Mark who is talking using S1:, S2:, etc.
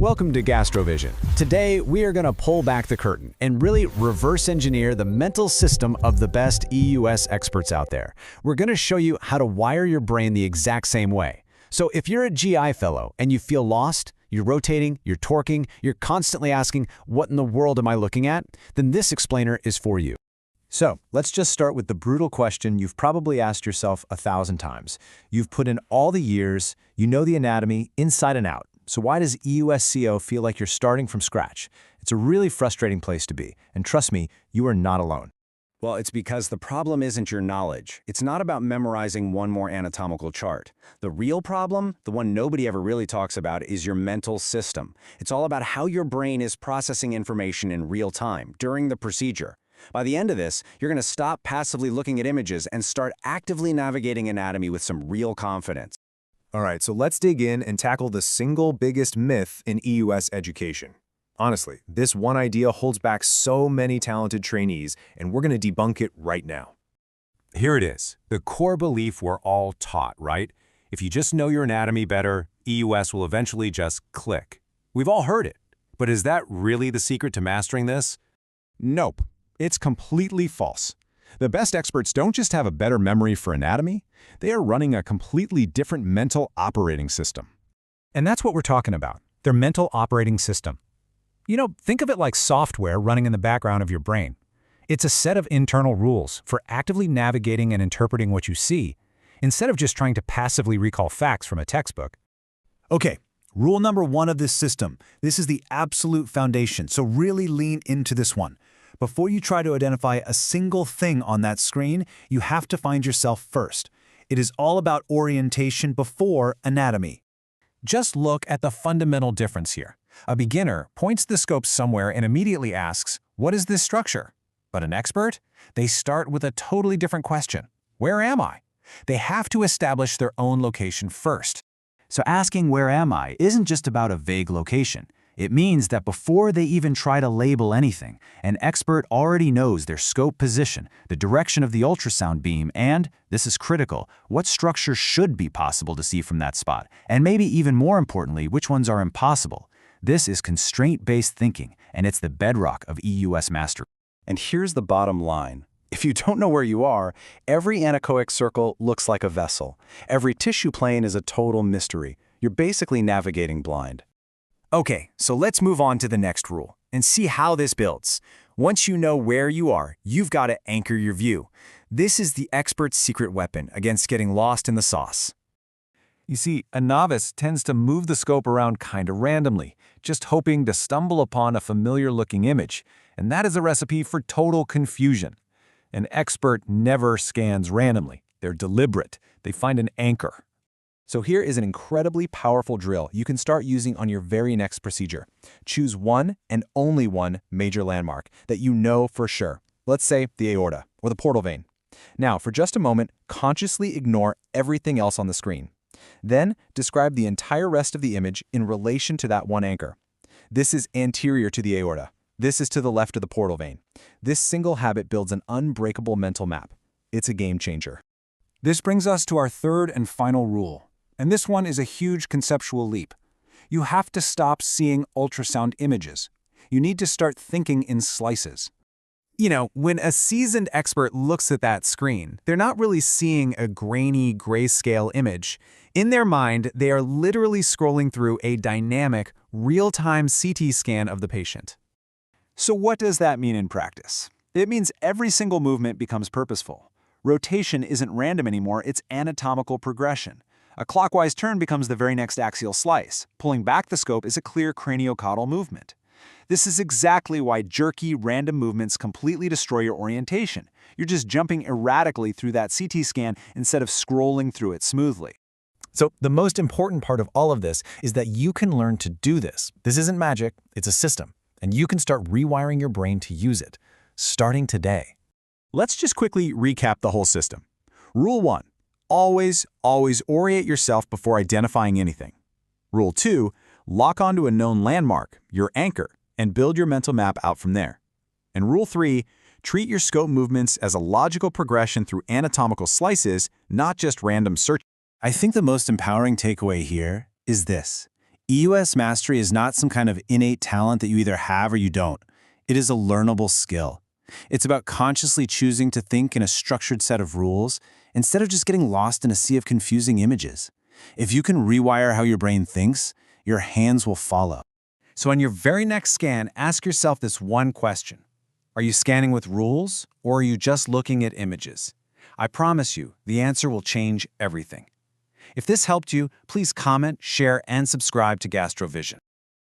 S1: Welcome to GastroVision. Today, we are going to pull back the curtain and really reverse engineer the mental system of the best EUS experts out there. We're going to show you how to wire your brain the exact same way. So if you're a GI fellow and you feel lost, you're rotating, you're torquing, you're constantly asking, what in the world am I looking at? Then this explainer is for you. So let's just start with the brutal question you've probably asked yourself 1,000 times. You've put in all the years, you know the anatomy inside and out. So why does EUS-CO feel like you're starting from scratch? It's a really frustrating place to be, and trust me, you are not alone.
S2: Well, it's because the problem isn't your knowledge. It's not about memorizing one more anatomical chart. The real problem, the one nobody ever really talks about, is your mental system. It's all about how your brain is processing information in real time during the procedure. By the end of this, you're going to stop passively looking at images and start actively navigating anatomy with some real confidence.
S3: All right, so let's dig in and tackle the single biggest myth in EUS education. Honestly, this one idea holds back so many talented trainees, and we're going to debunk it right now.
S4: Here it is, the core belief we're all taught, right? If you just know your anatomy better, EUS will eventually just click. We've all heard it, but is that really the secret to mastering this?
S5: Nope, it's completely false. The best experts don't just have a better memory for anatomy, they are running a completely different mental operating system.
S6: And that's what we're talking about, their mental operating system. You know, think of it like software running in the background of your brain. It's a set of internal rules for actively navigating and interpreting what you see, instead of just trying to passively recall facts from a textbook.
S7: Okay, rule number 1 of this system. This is the absolute foundation, so really lean into this one. Before you try to identify a single thing on that screen, you have to find yourself first. It is all about orientation before anatomy.
S6: Just look at the fundamental difference here. A beginner points the scope somewhere and immediately asks, what is this structure? But an expert? They start with a totally different question. Where am I? They have to establish their own location first.
S8: So asking where am I isn't just about a vague location. It means that before they even try to label anything, an expert already knows their scope position, the direction of the ultrasound beam, and, this is critical, what structure should be possible to see from that spot, and maybe even more importantly, which ones are impossible. This is constraint-based thinking, and it's the bedrock of EUS mastery.
S2: And here's the bottom line. If you don't know where you are, every anechoic circle looks like a vessel. Every tissue plane is a total mystery. You're basically navigating blind.
S1: Okay, so let's move on to the next rule and see how this builds. Once you know where you are, you've got to anchor your view. This is the expert's secret weapon against getting lost in the sauce.
S6: You see, a novice tends to move the scope around kind of randomly, just hoping to stumble upon a familiar-looking image, and that is a recipe for total confusion. An expert never scans randomly. They're deliberate. They find an anchor.
S3: So here is an incredibly powerful drill you can start using on your very next procedure. Choose one and only one major landmark that you know for sure. Let's say the aorta or the portal vein. Now, for just a moment, consciously ignore everything else on the screen. Then, describe the entire rest of the image in relation to that one anchor. This is anterior to the aorta. This is to the left of the portal vein. This single habit builds an unbreakable mental map. It's a game changer.
S6: This brings us to our third and final rule. And this one is a huge conceptual leap. You have to stop seeing ultrasound images. You need to start thinking in slices.
S1: You know, when a seasoned expert looks at that screen, they're not really seeing a grainy grayscale image. In their mind, they are literally scrolling through a dynamic, real-time CT scan of the patient. So what does that mean in practice? It means every single movement becomes purposeful. Rotation isn't random anymore, it's anatomical progression. A clockwise turn becomes the very next axial slice. Pulling back the scope is a clear craniocaudal movement. This is exactly why jerky, random movements completely destroy your orientation. You're just jumping erratically through that CT scan instead of scrolling through it smoothly.
S7: So the most important part of all of this is that you can learn to do this. This isn't magic, it's a system, and you can start rewiring your brain to use it, starting today.
S1: Let's just quickly recap the whole system. Rule 1. Always orient yourself before identifying anything. Rule 2, lock onto a known landmark, your anchor, and build your mental map out from there. And Rule 3, treat your scope movements as a logical progression through anatomical slices, not just random search.
S8: I think the most empowering takeaway here is this. EUS mastery is not some kind of innate talent that you either have or you don't. It is a learnable skill. It's about consciously choosing to think in a structured set of rules instead of just getting lost in a sea of confusing images. If you can rewire how your brain thinks, your hands will follow.
S1: So on your very next scan, ask yourself this one question. Are you scanning with rules, or are you just looking at images? I promise you, the answer will change everything. If this helped you, please comment, share, and subscribe to GastroVision.